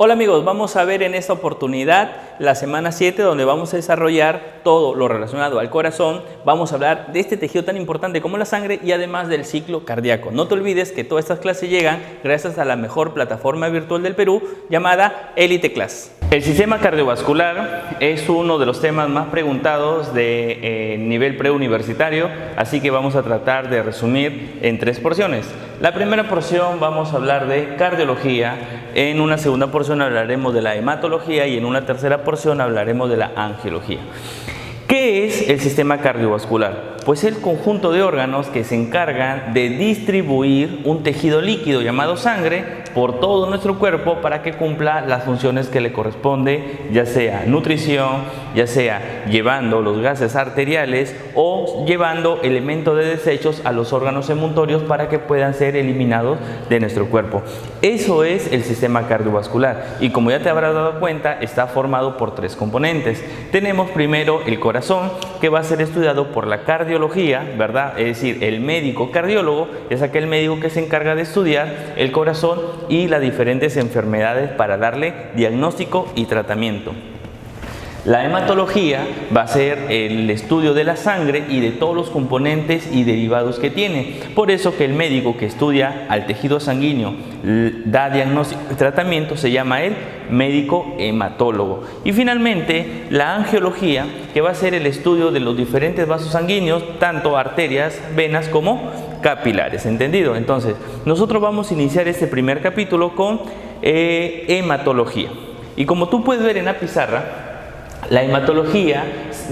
Hola amigos, vamos a ver en esta oportunidad la semana 7 donde vamos a desarrollar todo lo relacionado al corazón. Vamos a hablar de este tejido tan importante como la sangre y además del ciclo cardíaco. No te olvides que todas estas clases llegan gracias a la mejor plataforma virtual del Perú llamada Elite Class. El sistema cardiovascular es uno de los temas más preguntados de nivel preuniversitario, así que vamos a tratar de resumir en 3 porciones. La primera porción vamos a hablar de cardiología, en una segunda porción hablaremos de la hematología y en una tercera porción hablaremos de la angiología. ¿Qué es el sistema cardiovascular? Pues el conjunto de órganos que se encargan de distribuir un tejido líquido llamado sangre por todo nuestro cuerpo para que cumpla las funciones que le corresponde, ya sea nutrición, ya sea llevando los gases arteriales o llevando elementos de desechos a los órganos emuntorios para que puedan ser eliminados de nuestro cuerpo. Eso es el sistema cardiovascular y como ya te habrás dado cuenta, está formado por 3 componentes. Tenemos primero el corazón, que va a ser estudiado por la cardiología, ¿verdad? Es decir, el médico cardiólogo es aquel médico que se encarga de estudiar el corazón y las diferentes enfermedades para darle diagnóstico y tratamiento. La hematología va a ser el estudio de la sangre y de todos los componentes y derivados que tiene. Por eso que el médico que estudia al tejido sanguíneo, da diagnóstico y tratamiento, se llama el médico hematólogo. Y finalmente la angiología, que va a ser el estudio de los diferentes vasos sanguíneos, tanto arterias, venas como capilares. ¿Entendido? Entonces, nosotros vamos a iniciar este primer capítulo con hematología. Y como tú puedes ver en la pizarra, la hematología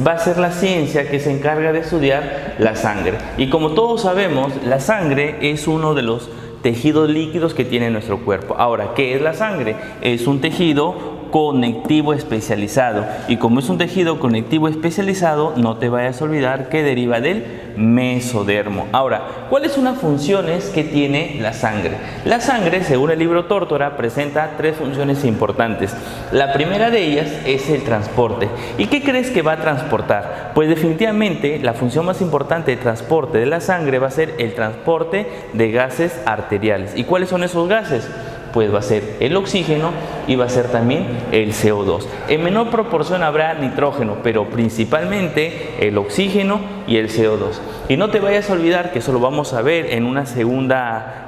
va a ser la ciencia que se encarga de estudiar la sangre. Y como todos sabemos, la sangre es uno de los tejidos líquidos que tiene nuestro cuerpo. Ahora, ¿qué es la sangre? Es un tejido conectivo especializado, y como es un tejido conectivo especializado, no te vayas a olvidar que deriva del mesodermo. Ahora, ¿cuáles son las funciones que tiene la sangre? La sangre, según el libro Tórtora, presenta 3 funciones importantes. La primera de ellas es el transporte. ¿Y qué crees que va a transportar? Pues definitivamente la función más importante de transporte de la sangre va a ser el transporte de gases arteriales. ¿Y cuáles son esos gases? Pues va a ser el oxígeno y va a ser también el CO2. En menor proporción habrá nitrógeno, pero principalmente el oxígeno y el CO2. Y no te vayas a olvidar que eso lo vamos a ver en una segunda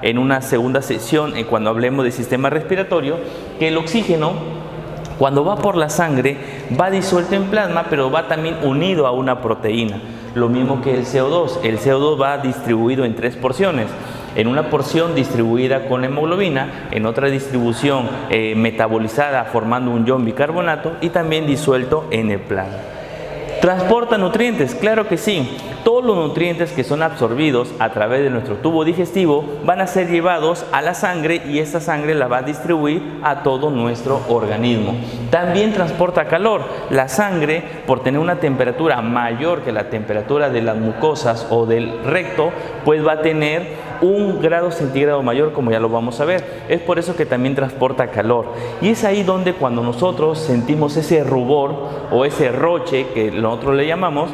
sesión, cuando hablemos del sistema respiratorio, que el oxígeno, cuando va por la sangre, va disuelto en plasma, pero va también unido a una proteína. Lo mismo que el CO2. El CO2 va distribuido en 3 porciones. En una porción distribuida con hemoglobina, en otra distribución metabolizada formando un ion bicarbonato y también disuelto en el plasma. ¿Transporta nutrientes? Claro que sí. Todos los nutrientes que son absorbidos a través de nuestro tubo digestivo van a ser llevados a la sangre y esta sangre la va a distribuir a todo nuestro organismo. También transporta calor. La sangre, por tener una temperatura mayor que la temperatura de las mucosas o del recto, pues va a tener 1 grado centígrado mayor, como ya lo vamos a ver. Es por eso que también transporta calor. Y es ahí donde cuando nosotros sentimos ese rubor o ese roche que nosotros le llamamos,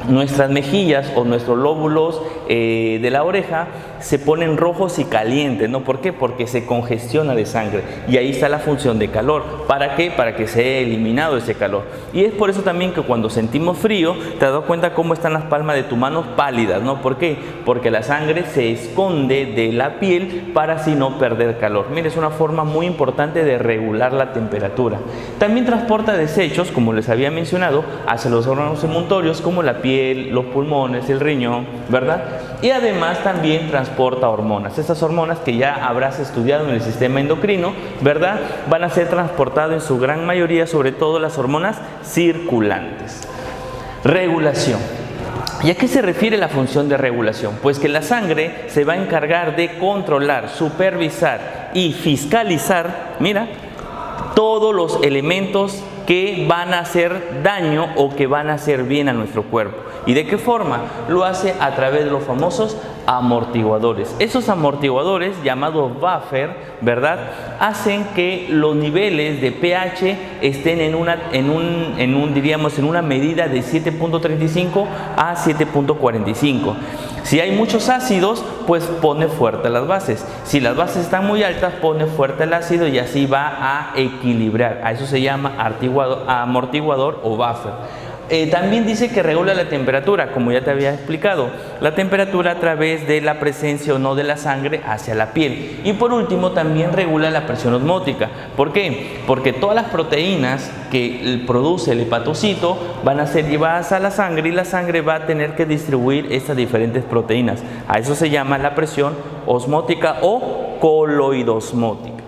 nuestras mejillas o nuestros lóbulos de la oreja se ponen rojos y calientes, ¿no? ¿Por qué? Porque se congestiona de sangre y ahí está la función de calor. ¿Para qué? Para que se haya eliminado ese calor. Y es por eso también que cuando sentimos frío, te das cuenta cómo están las palmas de tu mano pálidas, ¿no? ¿Por qué? Porque la sangre se esconde de la piel para así no perder calor. Mira, es una forma muy importante de regular la temperatura. También transporta desechos, como les había mencionado, hacia los órganos emuntorios como la piel, los pulmones, el riñón, ¿verdad? Y además también transporta hormonas. Estas hormonas que ya habrás estudiado en el sistema endocrino, ¿verdad? Van a ser transportadas en su gran mayoría, sobre todo las hormonas circulantes. Regulación. ¿Y a qué se refiere la función de regulación? Pues que la sangre se va a encargar de controlar, supervisar y fiscalizar, mira, todos los elementos que van a hacer daño o que van a hacer bien a nuestro cuerpo. ¿Y de qué forma? Lo hace a través de los famosos amortiguadores. Esos amortiguadores, llamados buffer, ¿verdad?, hacen que los niveles de pH estén en una medida de 7.35 a 7.45. Si hay muchos ácidos, pues pone fuerte las bases. Si las bases están muy altas, pone fuerte el ácido y así va a equilibrar. A eso se llama amortiguador o buffer. También dice que regula la temperatura, como ya te había explicado, la temperatura a través de la presencia o no de la sangre hacia la piel. Y por último, también regula la presión osmótica. ¿Por qué? Porque todas las proteínas que produce el hepatocito van a ser llevadas a la sangre y la sangre va a tener que distribuir estas diferentes proteínas. A eso se llama la presión osmótica o coloidosmótica.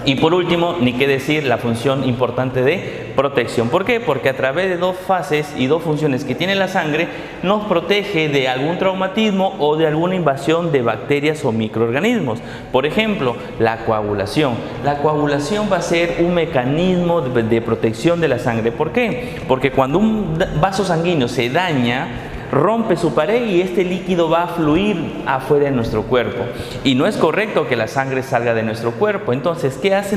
Y por último, ni qué decir, la función importante de protección. ¿Por qué? Porque a través de dos fases y dos funciones que tiene la sangre, nos protege de algún traumatismo o de alguna invasión de bacterias o microorganismos. Por ejemplo, la coagulación. La coagulación va a ser un mecanismo de protección de la sangre. ¿Por qué? Porque cuando un vaso sanguíneo se daña, rompe su pared y este líquido va a fluir afuera de nuestro cuerpo. Y no es correcto que la sangre salga de nuestro cuerpo. Entonces, ¿qué hace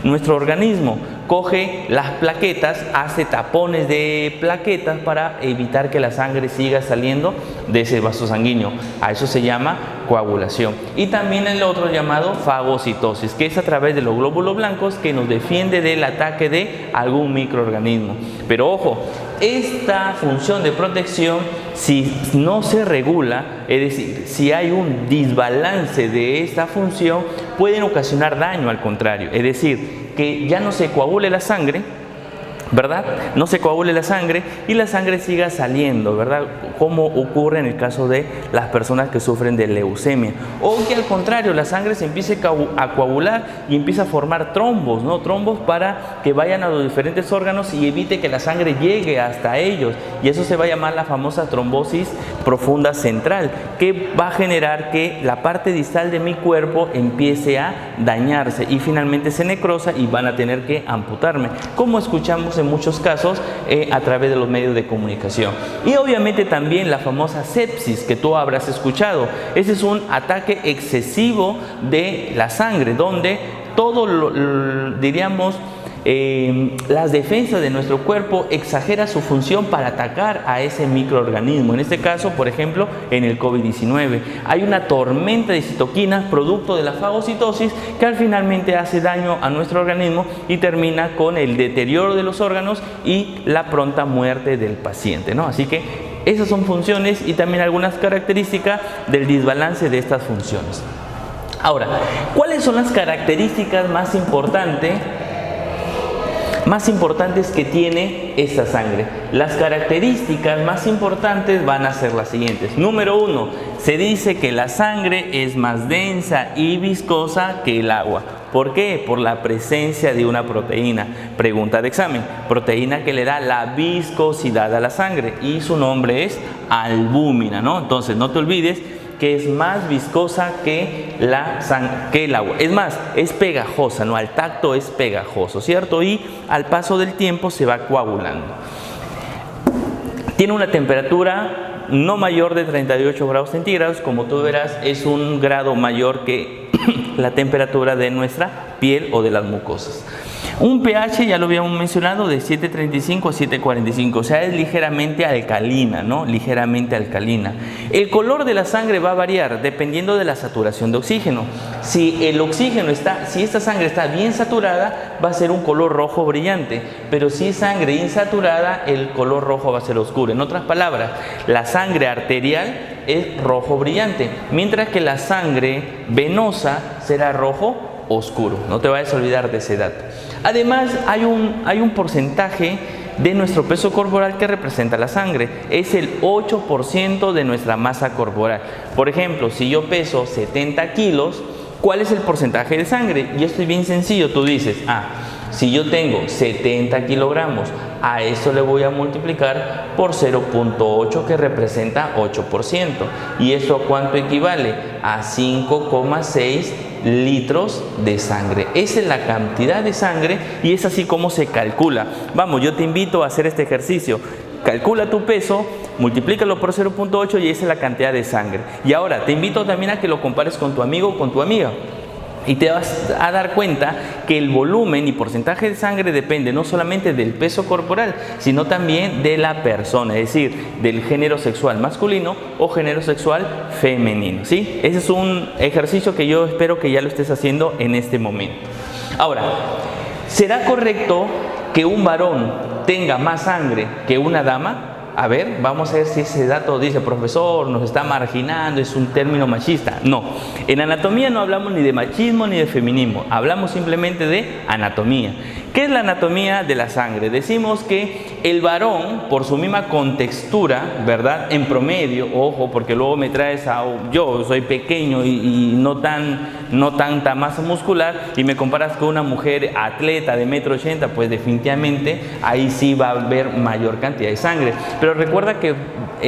nuestro organismo? Coge las plaquetas, hace tapones de plaquetas para evitar que la sangre siga saliendo de ese vaso sanguíneo. A eso se llama coagulación. Y también el otro llamado fagocitosis, que es a través de los glóbulos blancos que nos defiende del ataque de algún microorganismo. Pero ojo, esta función de protección, si no se regula, es decir, si hay un desbalance de esta función, pueden ocasionar daño al contrario. Es decir, que ya no se coagule la sangre, ¿verdad? No se coagule la sangre y la sangre siga saliendo, ¿verdad? Como ocurre en el caso de las personas que sufren de leucemia. O que al contrario, la sangre se empiece a coagular y empieza a formar trombos, ¿no? Trombos para que vayan a los diferentes órganos y evite que la sangre llegue hasta ellos. Y eso se va a llamar la famosa trombosis profunda central, que va a generar que la parte distal de mi cuerpo empiece a dañarse y finalmente se necrosa y van a tener que amputarme, como escuchamos en muchos casos a través de los medios de comunicación. Y obviamente también la famosa sepsis que tú habrás escuchado. Ese es un ataque excesivo de la sangre, donde todo diríamos las defensas de nuestro cuerpo exagera su función para atacar a ese microorganismo. En este caso, por ejemplo, en el COVID-19 hay una tormenta de citoquinas producto de la fagocitosis que al finalmente hace daño a nuestro organismo y termina con el deterioro de los órganos y la pronta muerte del paciente, ¿no? Así que esas son funciones y también algunas características del desbalance de estas funciones. Ahora, ¿cuáles son las características más importantes que tiene esta sangre? Las características más importantes van a ser las siguientes. Número 1, se dice que la sangre es más densa y viscosa que el agua. ¿Por qué? Por la presencia de una proteína. Pregunta de examen. Proteína que le da la viscosidad a la sangre y su nombre es albúmina, ¿no? Entonces, no te olvides que es más viscosa que el agua. Es más, es pegajosa, ¿no? Al tacto es pegajoso, ¿cierto? Y al paso del tiempo se va coagulando. Tiene una temperatura no mayor de 38 grados centígrados. Como tú verás, es un grado mayor que la temperatura de nuestra piel o de las mucosas. Un pH, ya lo habíamos mencionado, de 7.35 a 7.45, o sea, es ligeramente alcalina, ¿no? Ligeramente alcalina. El color de la sangre va a variar dependiendo de la saturación de oxígeno. Si esta sangre está bien saturada, va a ser un color rojo brillante, pero si es sangre insaturada, el color rojo va a ser oscuro. En otras palabras, la sangre arterial es rojo brillante, mientras que la sangre venosa será rojo oscuro. No te vayas a olvidar de ese dato. Además, hay un porcentaje de nuestro peso corporal que representa la sangre. Es el 8% de nuestra masa corporal. Por ejemplo, si yo peso 70 kilos, ¿cuál es el porcentaje de sangre? Y esto es bien sencillo. Tú dices, si yo tengo 70 kilogramos, a eso le voy a multiplicar por 0.8, que representa 8%. ¿Y eso a cuánto equivale? A 5,6 litros de sangre. Esa es la cantidad de sangre y es así como se calcula. Vamos, yo te invito a hacer este ejercicio. Calcula tu peso, multiplícalo por 0.8 y esa es la cantidad de sangre. Y ahora te invito también a que lo compares con tu amigo o con tu amiga. Y te vas a dar cuenta que el volumen y porcentaje de sangre depende no solamente del peso corporal, sino también de la persona, es decir, del género sexual masculino o género sexual femenino, ¿sí? Ese es un ejercicio que yo espero que ya lo estés haciendo en este momento. Ahora, ¿será correcto que un varón tenga más sangre que una dama? A ver, vamos a ver si ese dato dice, profesor, nos está marginando, es un término machista. No, en anatomía no hablamos ni de machismo ni de feminismo, hablamos simplemente de anatomía. ¿Qué es la anatomía de la sangre? Decimos que el varón, por su misma contextura, ¿verdad? En promedio, ojo, porque luego me traes a yo soy pequeño y no tanta masa muscular, y me comparas con una mujer atleta de 1,80 m, pues definitivamente ahí sí va a haber mayor cantidad de sangre. Pero recuerda que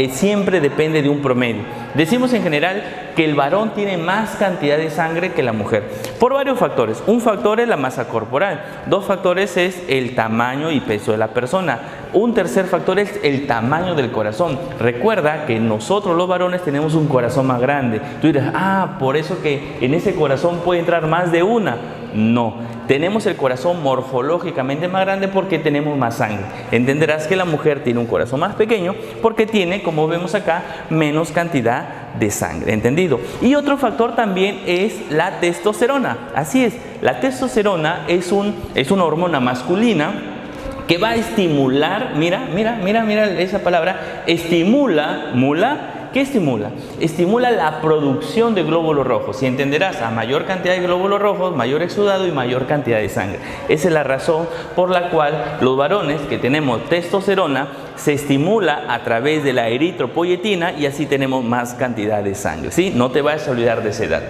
siempre depende de un promedio. Decimos en general que el varón tiene más cantidad de sangre que la mujer, por varios factores. Un factor es la masa corporal, dos factores es el tamaño y peso de la persona, un tercer factor es el tamaño del corazón. Recuerda que nosotros los varones tenemos un corazón más grande. Tú dirás, por eso que en ese corazón puede entrar más de una. No, tenemos el corazón morfológicamente más grande porque tenemos más sangre. Entenderás que la mujer tiene un corazón más pequeño porque tiene, como vemos acá, menos cantidad de sangre, ¿entendido? Y otro factor también es la testosterona. Así es, la testosterona es una hormona masculina que va a estimular, mira esa palabra, ¿qué estimula? Estimula la producción de glóbulos rojos. Y entenderás, a mayor cantidad de glóbulos rojos, mayor exudado y mayor cantidad de sangre. Esa es la razón por la cual los varones que tenemos testosterona se estimula a través de la eritropoyetina y así tenemos más cantidad de sangre, ¿sí? No te vayas a olvidar de ese dato.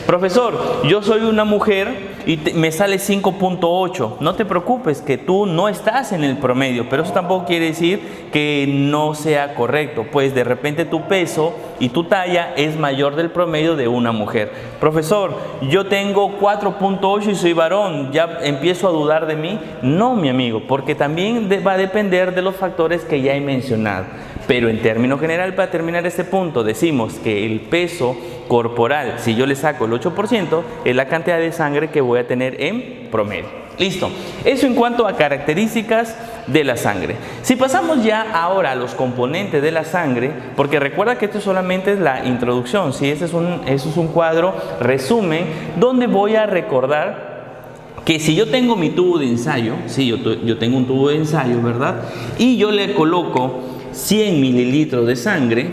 Profesor, yo soy una mujer y me sale 5.8. No te preocupes, que tú no estás en el promedio, pero eso tampoco quiere decir que no sea correcto, pues de repente tu peso y tu talla es mayor del promedio de una mujer. Profesor, yo tengo 4.8 y soy varón, ¿ya empiezo a dudar de mí? No, mi amigo, porque también va a depender de los factores que ya he mencionado. Pero en términos general, para terminar este punto, decimos que el peso corporal, si yo le saco el 8%, es la cantidad de sangre que voy a tener en promedio. Listo. Eso en cuanto a características de la sangre. Si pasamos ya ahora a los componentes de la sangre, porque recuerda que esto solamente es la introducción, ¿sí? Eso es un cuadro resumen donde voy a recordar que si yo tengo mi tubo de ensayo, sí, yo tengo un tubo de ensayo, ¿verdad? Y yo le coloco 100 mililitros de sangre,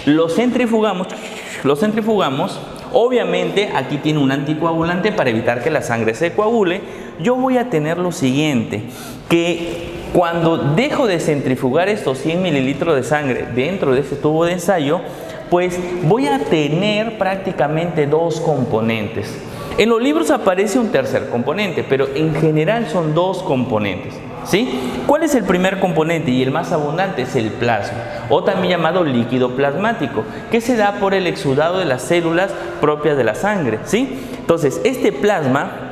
lo centrifugamos, obviamente aquí tiene un anticoagulante para evitar que la sangre se coagule. Yo voy a tener lo siguiente, que cuando dejo de centrifugar estos 100 mililitros de sangre dentro de ese tubo de ensayo, pues voy a tener prácticamente dos componentes. En los libros aparece un tercer componente, pero en general son dos componentes, ¿sí? ¿Cuál es el primer componente y el más abundante? Es el plasma, o también llamado líquido plasmático, que se da por el exudado de las células propias de la sangre, ¿sí? Entonces, este plasma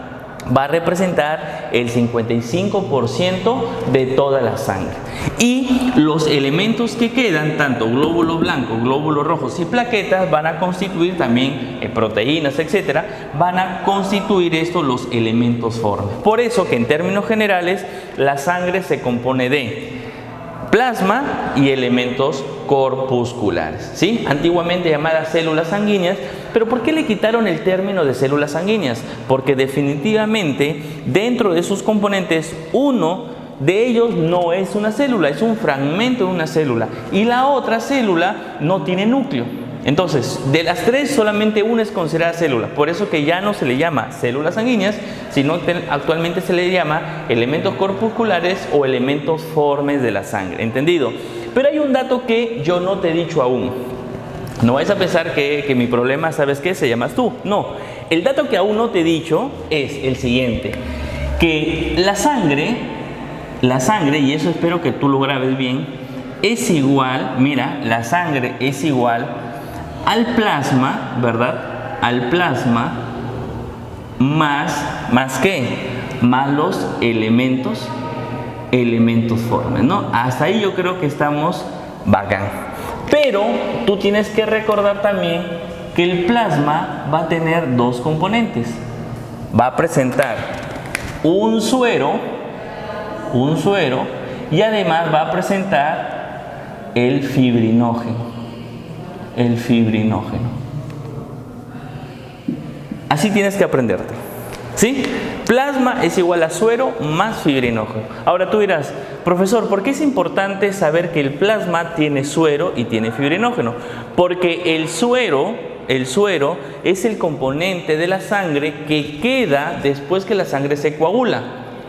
va a representar el 55% de toda la sangre. Y los elementos que quedan, tanto glóbulos blancos, glóbulos rojos y plaquetas, van a constituir también proteínas, etcétera, van a constituir los elementos formes. Por eso que en términos generales la sangre se compone de plasma y elementos corpusculares, ¿sí? Antiguamente llamadas células sanguíneas. ¿Pero por qué le quitaron el término de células sanguíneas? Porque definitivamente dentro de sus componentes uno de ellos no es una célula, es un fragmento de una célula, y la otra célula no tiene núcleo. Entonces, de las tres solamente una es considerada célula, por eso que ya no se le llama células sanguíneas, sino que actualmente se le llama elementos corpusculares o elementos formes de la sangre, ¿entendido? Pero hay un dato que yo no te he dicho aún. No vayas a pensar que mi problema, ¿sabes qué? Se llamas tú. No, el dato que aún no te he dicho es el siguiente, que la sangre, y eso espero que tú lo grabes bien, es igual, mira, la sangre es igual al plasma, ¿verdad? Al plasma más ¿qué? Más los elementos formes, ¿no? Hasta ahí yo creo que estamos bacán. Pero tú tienes que recordar también que el plasma va a tener dos componentes. Va a presentar un suero y además va a presentar el fibrinógeno. Así tienes que aprenderte, ¿sí? Plasma es igual a suero más fibrinógeno. Ahora tú dirás, profesor, ¿por qué es importante saber que el plasma tiene suero y tiene fibrinógeno? Porque el suero es el componente de la sangre que queda después que la sangre se coagula.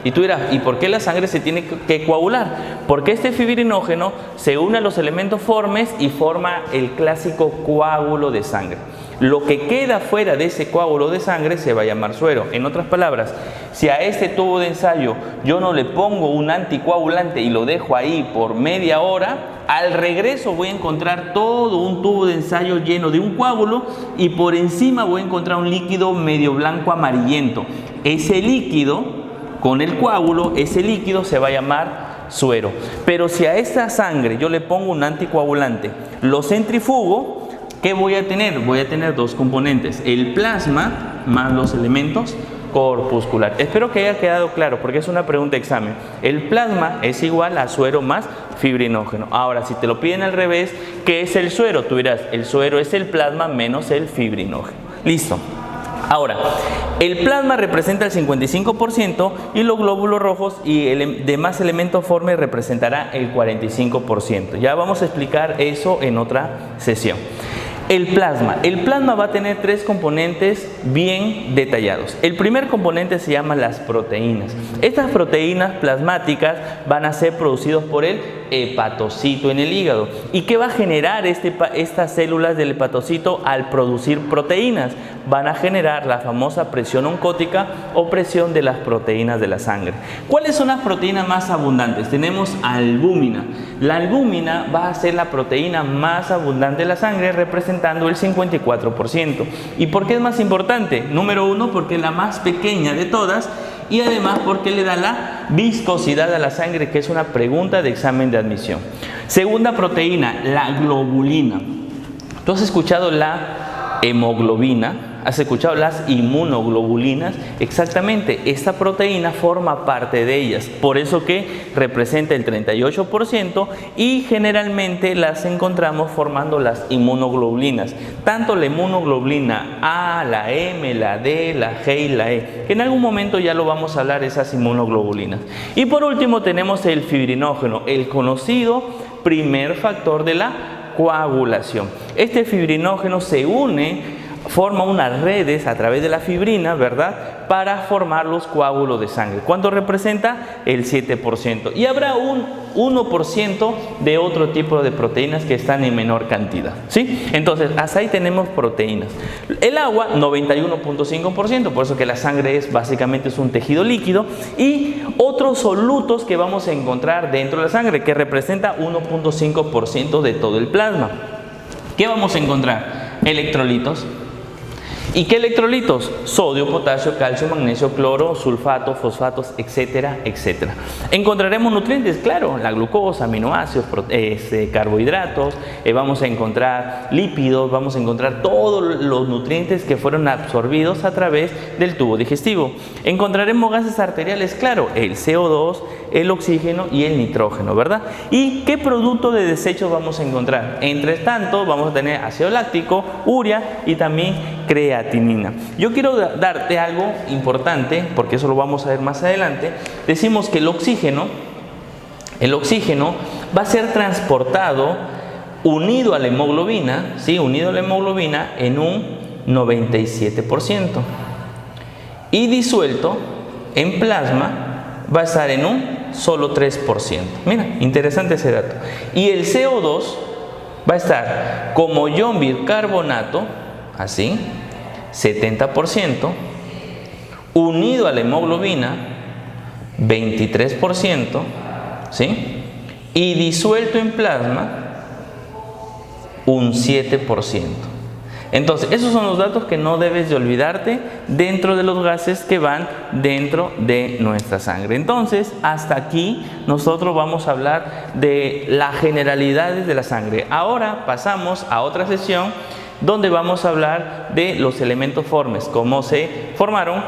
Y tú dirás, ¿y por qué la sangre se tiene que coagular? Porque este fibrinógeno se une a los elementos formes y forma el clásico coágulo de sangre. Lo que queda fuera de ese coágulo de sangre se va a llamar suero. En otras palabras, si a este tubo de ensayo yo no le pongo un anticoagulante y lo dejo ahí por media hora, al regreso voy a encontrar todo un tubo de ensayo lleno de un coágulo y por encima voy a encontrar un líquido medio blanco amarillento. Ese líquido, con el coágulo, ese líquido se va a llamar suero. Pero si a esta sangre yo le pongo un anticoagulante, lo centrifugo, ¿qué voy a tener? Voy a tener dos componentes, el plasma más los elementos corpusculares. Espero que haya quedado claro porque es una pregunta de examen. El plasma es igual a suero más fibrinógeno. Ahora, si te lo piden al revés, ¿qué es el suero? Tú dirás, el suero es el plasma menos el fibrinógeno. Listo. Ahora, el plasma representa el 55% y los glóbulos rojos y el demás elementos formes representará el 45%. Ya vamos a explicar eso en otra sesión. El plasma va a tener tres componentes bien detallados. El primer componente se llama las proteínas. Estas proteínas plasmáticas van a ser producidas por el hepatocito en el hígado. ¿Y qué va a generar estas células del hepatocito al producir proteínas? Van a generar la famosa presión oncótica o presión de las proteínas de la sangre. ¿Cuáles son las proteínas más abundantes? Tenemos albúmina. La albúmina va a ser la proteína más abundante de la sangre, representando el 54%. ¿Y por qué es más importante? Número uno, porque es la más pequeña de todas y además porque le da la viscosidad a la sangre, que es una pregunta de examen de admisión. Segunda proteína, la globulina. ¿Tú has escuchado la hemoglobina? ¿Has escuchado las inmunoglobulinas? Exactamente, esta proteína forma parte de ellas, por eso que representa el 38% y generalmente las encontramos formando las inmunoglobulinas, tanto la inmunoglobulina A, la M, la D, la G y la E, que en algún momento ya lo vamos a hablar, esas inmunoglobulinas. Y por último tenemos el fibrinógeno, el conocido primer factor de la coagulación. Este fibrinógeno se une, forma unas redes a través de la fibrina, ¿verdad?, para formar los coágulos de sangre. ¿Cuánto representa? El 7%. Y habrá un 1% de otro tipo de proteínas que están en menor cantidad, ¿sí? Entonces, hasta ahí tenemos proteínas. El agua, 91.5%, por eso que la sangre básicamente es un tejido líquido. Y otros solutos que vamos a encontrar dentro de la sangre, que representa 1.5% de todo el plasma. ¿Qué vamos a encontrar? Electrolitos. ¿Y qué electrolitos? Sodio, potasio, calcio, magnesio, cloro, sulfato, fosfatos, etcétera, etcétera. ¿Encontraremos nutrientes? Claro, la glucosa, aminoácidos, carbohidratos, vamos a encontrar lípidos, vamos a encontrar todos los nutrientes que fueron absorbidos a través del tubo digestivo. ¿Encontraremos gases arteriales? Claro, el CO2, el oxígeno y el nitrógeno, ¿verdad? ¿Y qué producto de desecho vamos a encontrar? Entre tanto, vamos a tener ácido láctico, urea y también creatinina. Yo quiero darte algo importante, porque eso lo vamos a ver más adelante. Decimos que el oxígeno va a ser transportado unido a la hemoglobina, ¿sí? Unido a la hemoglobina en un 97%. Y disuelto en plasma va a estar en un solo 3%. Mira, interesante ese dato. Y el CO2 va a estar como ion bicarbonato, así, 70%, unido a la hemoglobina, 23%, ¿sí? Y disuelto en plasma, un 7%. Entonces, esos son los datos que no debes de olvidarte dentro de los gases que van dentro de nuestra sangre. Entonces, hasta aquí nosotros vamos a hablar de las generalidades de la sangre. Ahora pasamos a otra sesión donde vamos a hablar de los elementos formes, cómo se formaron,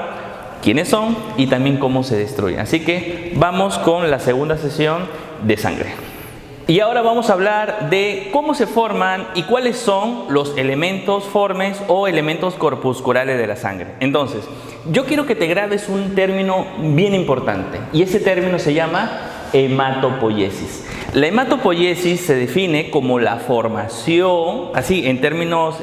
quiénes son y también cómo se destruyen. Así que vamos con la segunda sesión de sangre. Y ahora vamos a hablar de cómo se forman y cuáles son los elementos formes o elementos corpusculares de la sangre. Entonces, yo quiero que te grabes un término bien importante y ese término se llama hematopoiesis. La hematopoiesis se define como la formación, así en términos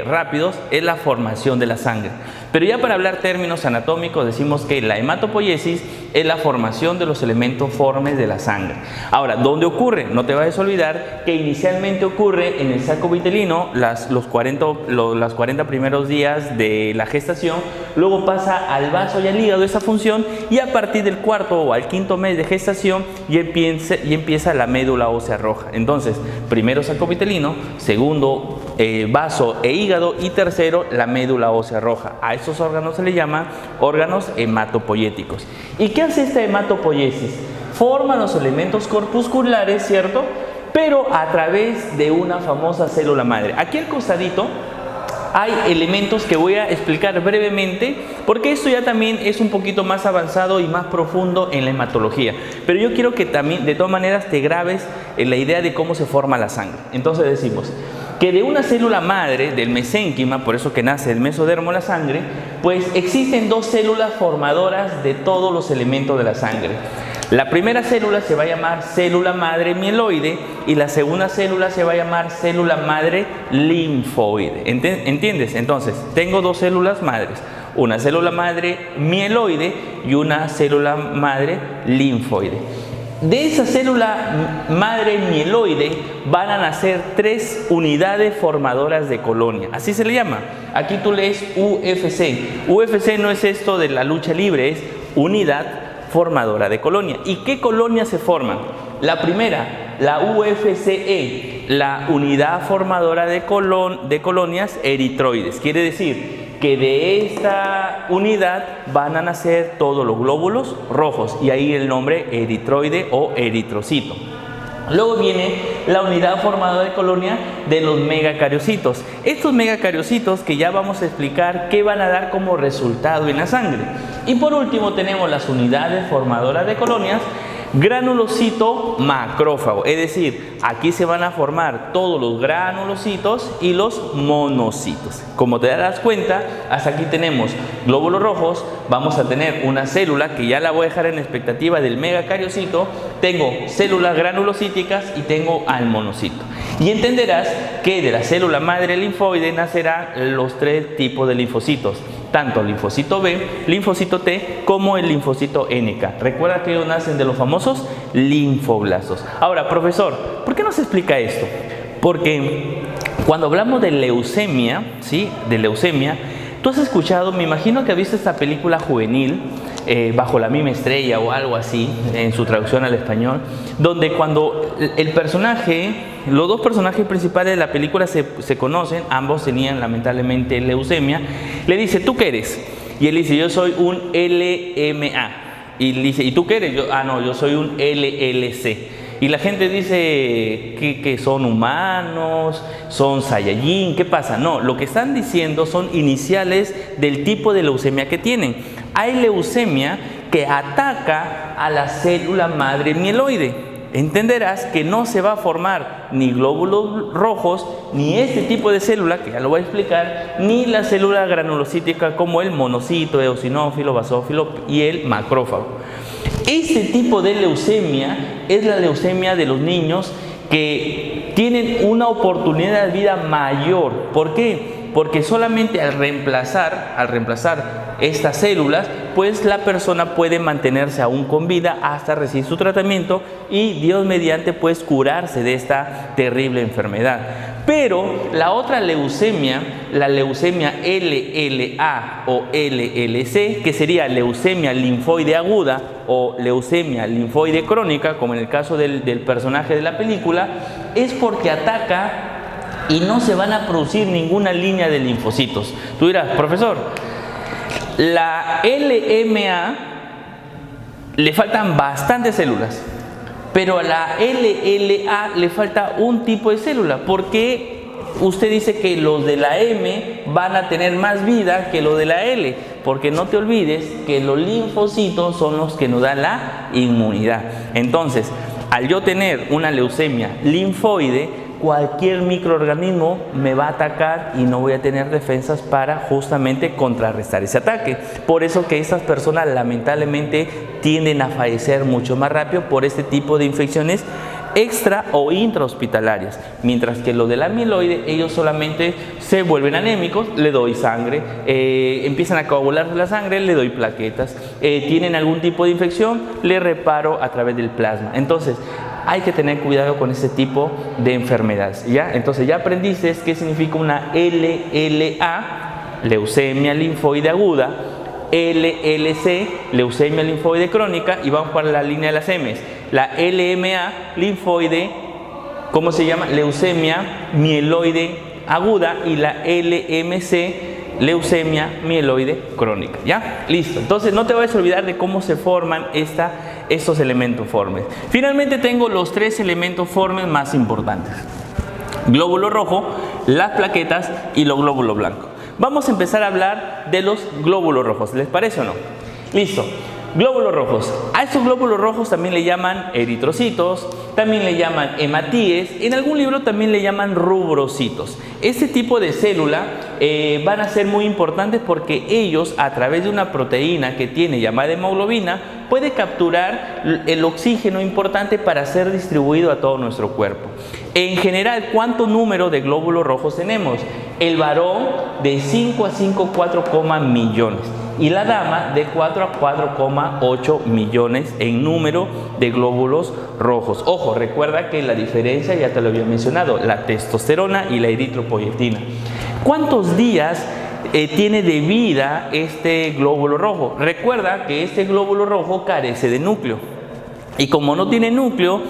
rápidos, es la formación de la sangre. Pero ya para hablar términos anatómicos decimos que la hematopoiesis es la formación de los elementos formes de la sangre. Ahora, ¿dónde ocurre? No te vayas a olvidar que inicialmente ocurre en el saco vitelino los 40 primeros días de la gestación, luego pasa al vaso y al hígado esa función y a partir del cuarto o al quinto mes de gestación ya empieza la médula ósea roja. Entonces, primero saco vitelino, segundo vaso e hígado y tercero la médula ósea roja. A estos órganos se le llama órganos hematopoyéticos. ¿Y qué hace esta hematopoiesis? Forma los elementos corpusculares, ¿cierto? Pero a través de una famosa célula madre. Aquí al costadito hay elementos que voy a explicar brevemente porque esto ya también es un poquito más avanzado y más profundo en la hematología. Pero yo quiero que también de todas maneras te grabes en la idea de cómo se forma la sangre. Entonces decimos que de una célula madre, del mesénquima, por eso que nace el mesodermo la sangre, pues existen dos células formadoras de todos los elementos de la sangre. La primera célula se va a llamar célula madre mieloide y la segunda célula se va a llamar célula madre linfoide. ¿Entiendes? Entonces, tengo dos células madres, una célula madre mieloide y una célula madre linfoide. De esa célula madre mieloide van a nacer tres unidades formadoras de colonia, así se le llama. Aquí tú lees UFC. UFC no es esto de la lucha libre, es unidad formadora de colonia. ¿Y qué colonias se forman? La primera, la UFCE, la unidad formadora de colonias eritroides. Quiere decir que de esta unidad van a nacer todos los glóbulos rojos y ahí el nombre eritroide o eritrocito. Luego viene la unidad formadora de colonia de los megacariocitos. Estos megacariocitos que ya vamos a explicar qué van a dar como resultado en la sangre. Y por último tenemos las unidades formadoras de colonias granulocito macrófago, es decir, aquí se van a formar todos los granulocitos y los monocitos. Como te darás cuenta, hasta aquí tenemos glóbulos rojos, vamos a tener una célula que ya la voy a dejar en expectativa del megacariocito, tengo células granulocíticas y tengo al monocito. Y entenderás que de la célula madre linfoide nacerán los tres tipos de linfocitos, tanto el linfocito B, linfocito T, como el linfocito NK. Recuerda que ellos nacen de los famosos linfoblastos. Ahora, profesor, ¿por qué nos explica esto? Porque cuando hablamos de leucemia, ¿sí? De leucemia, tú has escuchado, me imagino que has visto esta película juvenil, Bajo la misma estrella o algo así, en su traducción al español, donde cuando el personaje, los dos personajes principales de la película se conocen, ambos tenían lamentablemente leucemia, le dice, ¿tú qué eres? Y él dice, yo soy un LMA. Y le dice, ¿y tú qué eres? Yo soy un LLC. Y la gente dice que son humanos, son Saiyajin, ¿qué pasa? No, lo que están diciendo son iniciales del tipo de leucemia que tienen. Hay leucemia que ataca a la célula madre mieloide. Entenderás que no se va a formar ni glóbulos rojos, ni este tipo de célula, que ya lo voy a explicar, ni la célula granulocítica como el monocito, eosinófilo, basófilo y el macrófago. Este tipo de leucemia es la leucemia de los niños que tienen una oportunidad de vida mayor. ¿Por qué? Porque solamente al reemplazar estas células, pues la persona puede mantenerse aún con vida hasta recibir su tratamiento y Dios mediante pues curarse de esta terrible enfermedad. Pero la otra leucemia, la leucemia LLA o LLC, que sería leucemia linfoide aguda o leucemia linfoide crónica, como en el caso del personaje de la película, es porque ataca y no se van a producir ninguna línea de linfocitos. Tú dirás, profesor, la LMA le faltan bastantes células, pero a la LLA le falta un tipo de célula, porque usted dice que los de la M van a tener más vida que los de la L, porque no te olvides que los linfocitos son los que nos dan la inmunidad. Entonces, al yo tener una leucemia linfoide, cualquier microorganismo me va a atacar y no voy a tener defensas para justamente contrarrestar ese ataque. Por eso que estas personas lamentablemente tienden a fallecer mucho más rápido por este tipo de infecciones extra o intrahospitalarias, mientras que los de la amiloide, ellos solamente se vuelven anémicos, le doy sangre, empiezan a coagularse la sangre, le doy plaquetas, tienen algún tipo de infección, le reparo a través del plasma. Entonces, hay que tener cuidado con este tipo de enfermedades, ¿ya? Entonces, ya aprendiste qué significa una LLA, leucemia linfoide aguda, LLC, leucemia linfoide crónica, y vamos para la línea de las M's. La LMA, linfoide, ¿cómo se llama? Leucemia mieloide aguda, y la LMC, leucemia mieloide crónica, ¿ya? Listo. Entonces, no te vayas a olvidar de cómo se forman estos elementos formes. Finalmente tengo los 3 elementos formes más importantes: glóbulo rojo, las plaquetas y los glóbulos blancos. Vamos a empezar a hablar de los glóbulos rojos, ¿les parece o no? Listo. Glóbulos rojos. A estos glóbulos rojos también le llaman eritrocitos, también le llaman hematíes, en algún libro también le llaman rubrocitos. Este tipo de célula van a ser muy importantes porque ellos, a través de una proteína que tiene llamada hemoglobina, puede capturar el oxígeno importante para ser distribuido a todo nuestro cuerpo. En general, ¿cuánto número de glóbulos rojos tenemos? El varón de 5 a 5,4 millones. Y la dama de 4 a 4,8 millones en número de glóbulos rojos. Ojo, recuerda que la diferencia ya te lo había mencionado, la testosterona y la eritropoyetina. ¿Cuántos días tiene de vida este glóbulo rojo? Recuerda que este glóbulo rojo carece de núcleo. Y como no tiene núcleo,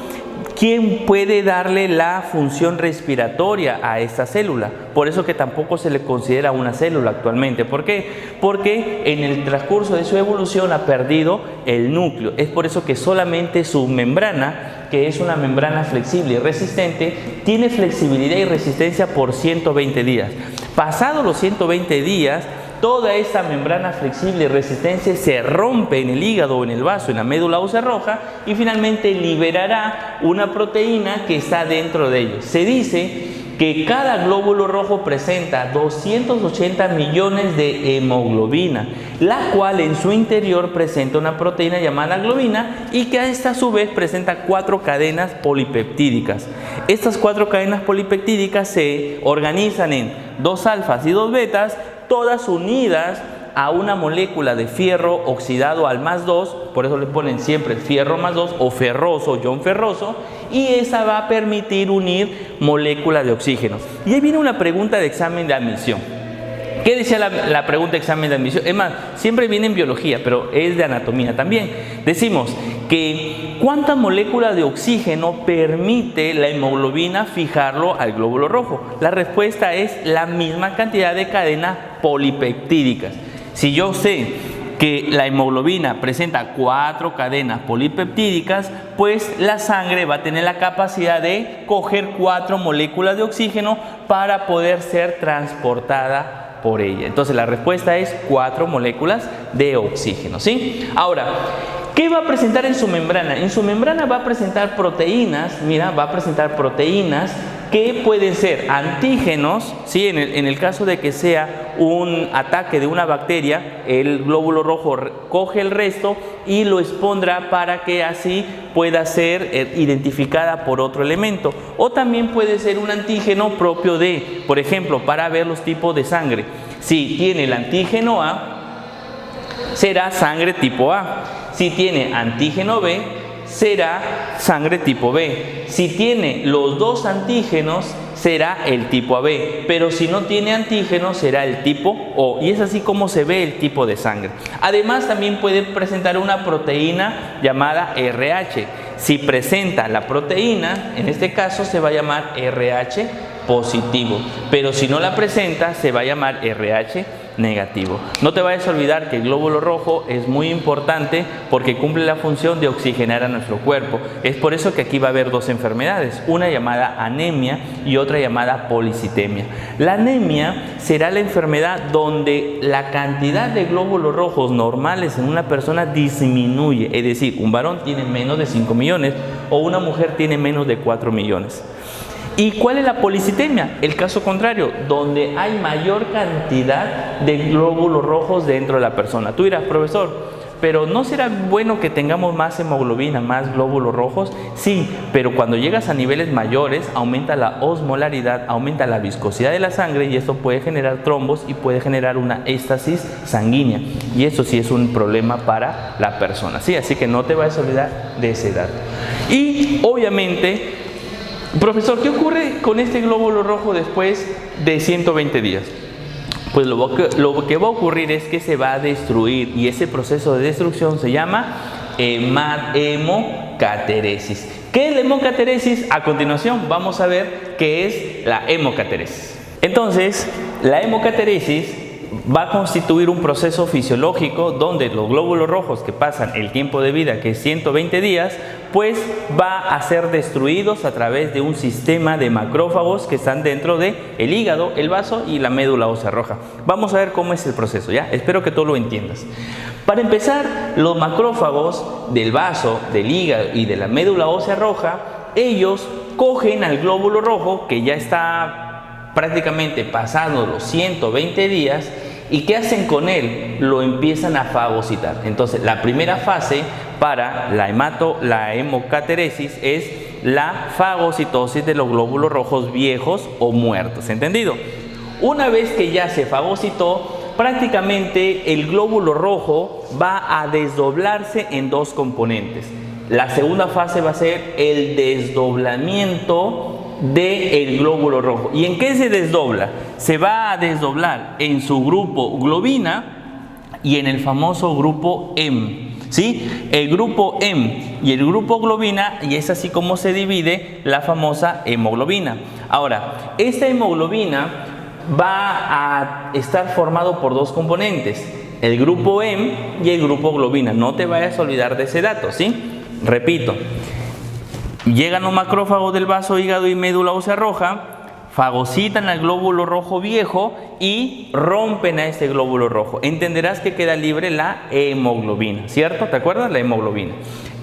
¿quién puede darle la función respiratoria a esta célula? Por eso que tampoco se le considera una célula actualmente. ¿Por qué? Porque en el transcurso de su evolución ha perdido el núcleo. Es por eso que solamente su membrana, que es una membrana flexible y resistente, tiene flexibilidad y resistencia por 120 días. Pasados los 120 días, toda esta membrana flexible y resistente se rompe en el hígado o en el vaso, en la médula ósea roja, y finalmente liberará una proteína que está dentro de ellos. Se dice que cada glóbulo rojo presenta 280 millones de hemoglobina, la cual en su interior presenta una proteína llamada globina, y que a esta a su vez presenta 4 cadenas polipeptídicas. Estas 4 cadenas polipeptídicas se organizan en 2 alfas y 2 betas, todas unidas a una molécula de fierro oxidado al +2, por eso le ponen siempre fierro +2 o ferroso, ion ferroso, y esa va a permitir unir moléculas de oxígeno. Y ahí viene una pregunta de examen de admisión. ¿Qué decía la pregunta de examen de admisión? Es más, siempre viene en biología, pero es de anatomía también. Decimos que ¿cuántas moléculas de oxígeno permite la hemoglobina fijarlo al glóbulo rojo? La respuesta es la misma cantidad de cadenas polipeptídicas. Si yo sé que la hemoglobina presenta 4 cadenas polipeptídicas, pues la sangre va a tener la capacidad de coger 4 moléculas de oxígeno para poder ser transportada por ella. Entonces la respuesta es 4 moléculas de oxígeno, ¿sí? Ahora, ¿qué va a presentar en su membrana? En su membrana va a presentar proteínas, mira, va a presentar proteínas que pueden ser antígenos, ¿sí? En el caso de que sea un ataque de una bacteria, el glóbulo rojo coge el resto y lo expondrá para que así pueda ser identificada por otro elemento. O también puede ser un antígeno propio de, por ejemplo, para ver los tipos de sangre. Si tiene el antígeno A, será sangre tipo A. Si tiene antígeno B, será sangre tipo B. Si tiene los 2 antígenos, será el tipo AB. Pero si no tiene antígenos, será el tipo O. Y es así como se ve el tipo de sangre. Además, también puede presentar una proteína llamada RH. Si presenta la proteína, en este caso se va a llamar RH positivo. Pero si no la presenta, se va a llamar RH negativo. No te vayas a olvidar que el glóbulo rojo es muy importante porque cumple la función de oxigenar a nuestro cuerpo. Es por eso que aquí va a haber dos enfermedades, una llamada anemia y otra llamada policitemia. La anemia será la enfermedad donde la cantidad de glóbulos rojos normales en una persona disminuye, es decir, un varón tiene menos de 5 millones o una mujer tiene menos de 4 millones. ¿Y cuál es la policitemia? El caso contrario, donde hay mayor cantidad de glóbulos rojos dentro de la persona. Tú dirás, profesor, pero ¿no será bueno que tengamos más hemoglobina, más glóbulos rojos? Sí, pero cuando llegas a niveles mayores, aumenta la osmolaridad, aumenta la viscosidad de la sangre y esto puede generar trombos y puede generar una éstasis sanguínea. Y eso sí es un problema para la persona, ¿sí? Así que no te vayas a olvidar de ese dato. Y obviamente, profesor, ¿qué ocurre con este glóbulo rojo después de 120 días? Pues lo que va a ocurrir es que se va a destruir y ese proceso de destrucción se llama hemocateresis. ¿Qué es la hemocateresis? A continuación vamos a ver qué es la hemocateresis. Entonces, la hemocateresis va a constituir un proceso fisiológico donde los glóbulos rojos que pasan el tiempo de vida, que es 120 días, pues va a ser destruidos a través de un sistema de macrófagos que están dentro del hígado, el vaso y la médula ósea roja. Vamos a ver cómo es el proceso, ¿ya? Espero que tú lo entiendas. Para empezar, los macrófagos del vaso, del hígado y de la médula ósea roja, ellos cogen al glóbulo rojo que ya está prácticamente pasado los 120 días. ¿Y qué hacen con él? Lo empiezan a fagocitar. Entonces, la primera fase para la hemocateresis es la fagocitosis de los glóbulos rojos viejos o muertos. ¿Entendido? Una vez que ya se fagocitó, prácticamente el glóbulo rojo va a desdoblarse en dos componentes. La segunda fase va a ser el desdoblamiento del glóbulo rojo. ¿Y en qué se desdobla? Se va a desdoblar en su grupo globina y en el famoso grupo M. ¿Sí? El grupo M y el grupo globina, y es así como se divide la famosa hemoglobina. Ahora, esta hemoglobina va a estar formado por dos componentes, el grupo M y el grupo globina. No te vayas a olvidar de ese dato, ¿sí? Repito. Llegan los macrófagos del vaso, hígado y médula ósea roja, fagocitan al glóbulo rojo viejo y rompen a este glóbulo rojo. Entenderás que queda libre la hemoglobina, ¿cierto? ¿Te acuerdas? La hemoglobina.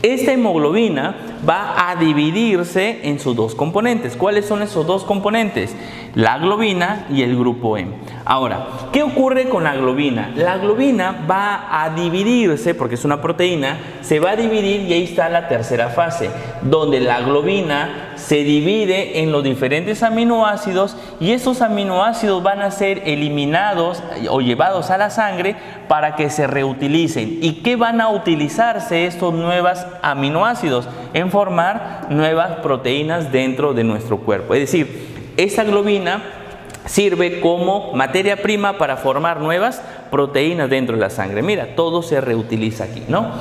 Esta hemoglobina va a dividirse en sus dos componentes. ¿Cuáles son esos dos componentes? La globina y el grupo M. Ahora, ¿qué ocurre con la globina? La globina va a dividirse, porque es una proteína, se va a dividir y ahí está la tercera fase, donde la globina se divide en los diferentes aminoácidos y esos aminoácidos van a ser eliminados o llevados a la sangre para que se reutilicen. ¿Y qué van a utilizarse estos nuevos aminoácidos? En formar nuevas proteínas dentro de nuestro cuerpo. Es decir, esa globina sirve como materia prima para formar nuevas proteínas dentro de la sangre. Mira, todo se reutiliza aquí, ¿no?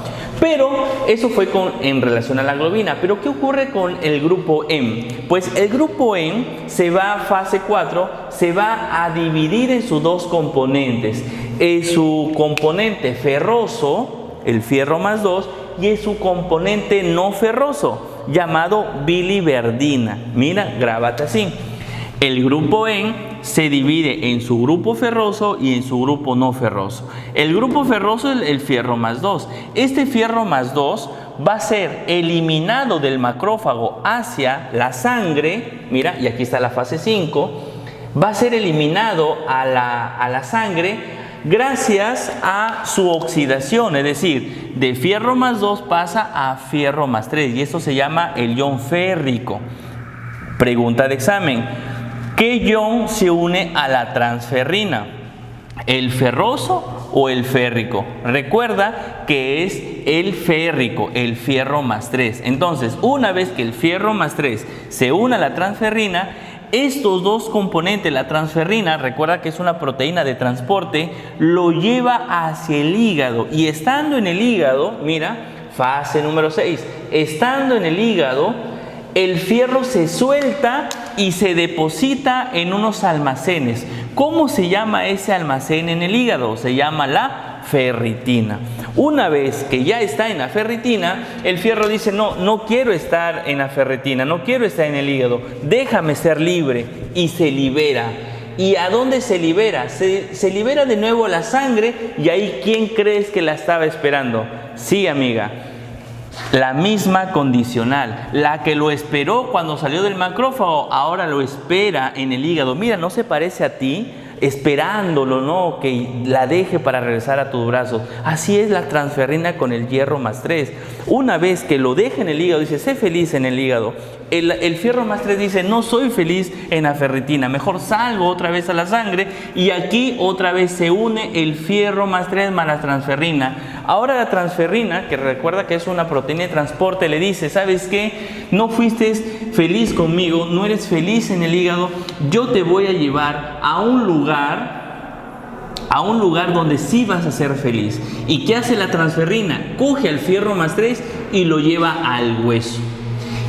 Pero eso fue en relación a la globina. Pero ¿qué ocurre con el grupo M? Pues el grupo M se va a fase 4, se va a dividir en sus dos componentes. En su componente ferroso, el fierro más 2, y en su componente no ferroso, llamado biliverdina. Mira, grábate así. El grupo N se divide en su grupo ferroso y en su grupo no ferroso. El grupo ferroso es el fierro más 2. Este fierro más 2 va a ser eliminado del macrófago hacia la sangre. Mira, y aquí está la fase 5. Va a ser eliminado a la sangre gracias a su oxidación. Es decir, de fierro más 2 pasa a fierro más 3. Y esto se llama el ion férrico. Pregunta de examen. ¿Qué ion se une a la transferrina? ¿El ferroso o el férrico? Recuerda que es el férrico, el fierro más 3. Entonces, una vez que el fierro más 3 se une a la transferrina, estos dos componentes, la transferrina, recuerda que es una proteína de transporte, lo lleva hacia el hígado. Y estando en el hígado, mira, fase número 6, estando en el hígado, el fierro se suelta y se deposita en unos almacenes. ¿Cómo se llama ese almacén en el hígado? Se llama la ferritina. Una vez que ya está en la ferritina, el fierro dice, no quiero estar en la ferritina, no quiero estar en el hígado, déjame ser libre, y se libera. ¿Y a dónde se libera? Se libera de nuevo la sangre, y ahí, ¿quién crees que la estaba esperando? Sí, amiga, la misma condicional, la que lo esperó cuando salió del macrófago, ahora lo espera en el hígado. Mira, ¿no se parece a ti? Esperándolo, ¿no? Que la deje para regresar a tus brazos. Así es la transferrina con el hierro más 3. Una vez que lo deja en el hígado, dice, sé feliz en el hígado. El fierro más 3 dice, no soy feliz en la ferritina, mejor salgo otra vez a la sangre, y aquí otra vez se une el fierro más 3 más la transferrina. Ahora la transferrina, que recuerda que es una proteína de transporte, le dice, ¿sabes qué? No fuiste feliz conmigo, no eres feliz en el hígado, yo te voy a llevar a un lugar donde sí vas a ser feliz. ¿Y qué hace la transferrina? Coge al fierro más 3 y lo lleva al hueso.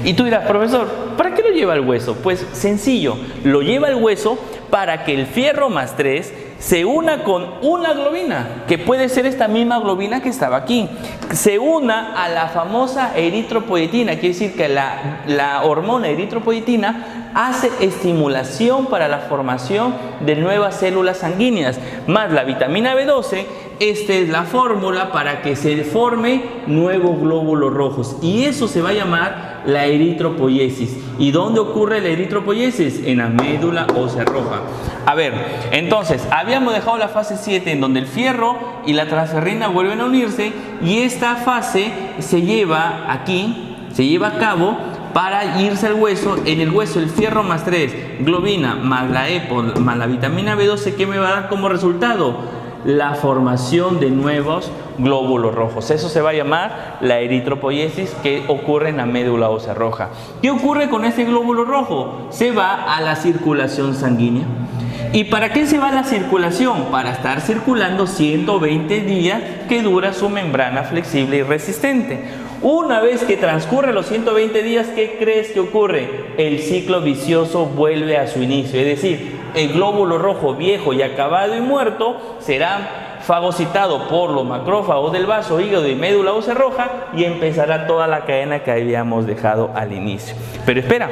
Y tú dirás, profesor, ¿para qué lo lleva al hueso? Pues sencillo, lo lleva al hueso para que el fierro más 3 se una con una globina, que puede ser esta misma globina que estaba aquí. Se una a la famosa eritropoyetina, quiere decir que la hormona eritropoyetina hace estimulación para la formación de nuevas células sanguíneas, más la vitamina B12. Esta es la fórmula para que se forme nuevos glóbulos rojos, y eso se va a llamar la eritropoiesis. ¿Y dónde ocurre la eritropoiesis? En la médula ósea roja. A ver, entonces, habíamos dejado la fase 7 en donde el fierro y la transferrina vuelven a unirse, y esta fase se lleva aquí, se lleva a cabo para irse al hueso. En el hueso el fierro más 3, globina, más la EPO, más la vitamina B12, ¿qué me va a dar como resultado? La formación de nuevos glóbulos rojos. Eso se va a llamar la eritropoiesis, que ocurre en la médula ósea roja. ¿Qué ocurre con este glóbulo rojo? Se va a la circulación sanguínea. ¿Y para qué se va a la circulación? Para estar circulando 120 días que dura su membrana flexible y resistente. Una vez que transcurren los 120 días, ¿qué crees que ocurre? El ciclo vicioso vuelve a su inicio, es decir, el glóbulo rojo viejo y acabado y muerto será fagocitado por los macrófagos del vaso, hígado y médula ósea roja, y empezará toda la cadena que habíamos dejado al inicio. Pero espera,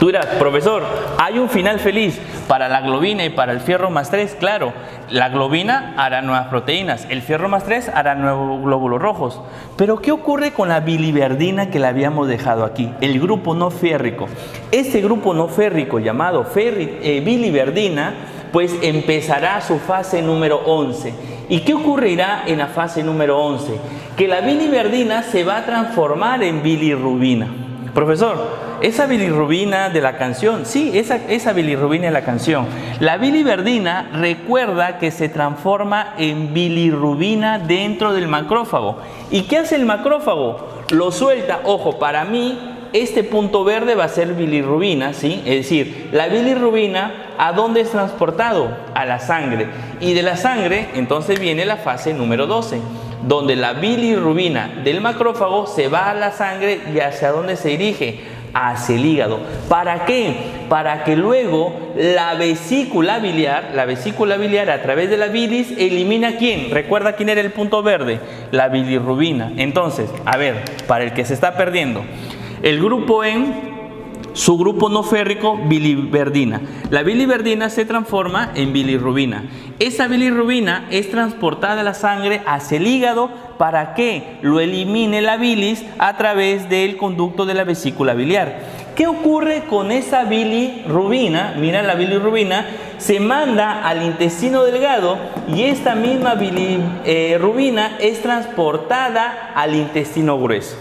tú dirás, profesor, ¿hay un final feliz para la globina y para el fierro más 3? Claro, la globina hará nuevas proteínas, el fierro más 3 hará nuevos glóbulos rojos. Pero ¿qué ocurre con la biliverdina que la habíamos dejado aquí? El grupo no férrico. Este grupo no férrico llamado biliverdina, pues empezará su fase número 11. ¿Y qué ocurrirá en la fase número 11? Que la biliverdina se va a transformar en bilirrubina. Profesor, esa bilirrubina de la canción, sí, esa bilirrubina de la canción. La biliverdina, recuerda que se transforma en bilirrubina dentro del macrófago. ¿Y qué hace el macrófago? Lo suelta. Ojo, para mí, este punto verde va a ser bilirrubina, ¿sí? Es decir, la bilirrubina, ¿a dónde es transportado? A la sangre. Y de la sangre, entonces viene la fase número 12. Donde la bilirrubina del macrófago se va a la sangre, y ¿hacia dónde se dirige? Hacia el hígado. ¿Para qué? Para que luego la vesícula biliar a través de la bilis elimina ¿quién? Recuerda quién era el punto verde, la bilirrubina. Entonces, a ver, para el que se está perdiendo, el grupo su grupo no férrico, biliverdina. La biliverdina se transforma en bilirrubina. Esa bilirrubina es transportada a la sangre hacia el hígado para que lo elimine la bilis a través del conducto de la vesícula biliar. ¿Qué ocurre con esa bilirrubina? Mira, la bilirrubina se manda al intestino delgado, y esta misma bilirrubina es transportada al intestino grueso.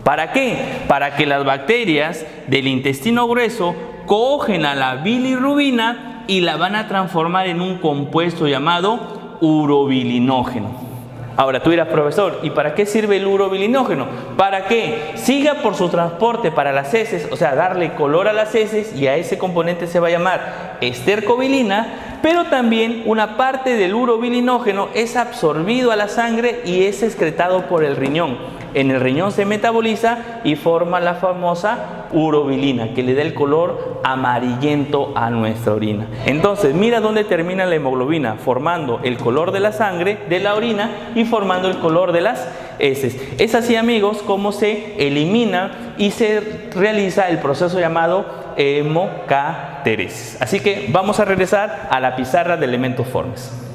¿Para qué? Para que las bacterias del intestino grueso cogen a la bilirrubina y la van a transformar en un compuesto llamado urobilinógeno. Ahora tú dirás, profesor, ¿y para qué sirve el urobilinógeno? Para que siga por su transporte para las heces, o sea, darle color a las heces, y a ese componente se va a llamar estercobilina, pero también una parte del urobilinógeno es absorbido a la sangre y es excretado por el riñón. En el riñón se metaboliza y forma la famosa urobilina, que le da el color amarillento a nuestra orina. Entonces, mira dónde termina la hemoglobina, formando el color de la sangre, de la orina, y formando el color de las heces. Es así, amigos, como se elimina y se realiza el proceso llamado hemocáteresis. Así que vamos a regresar a la pizarra de elementos formes.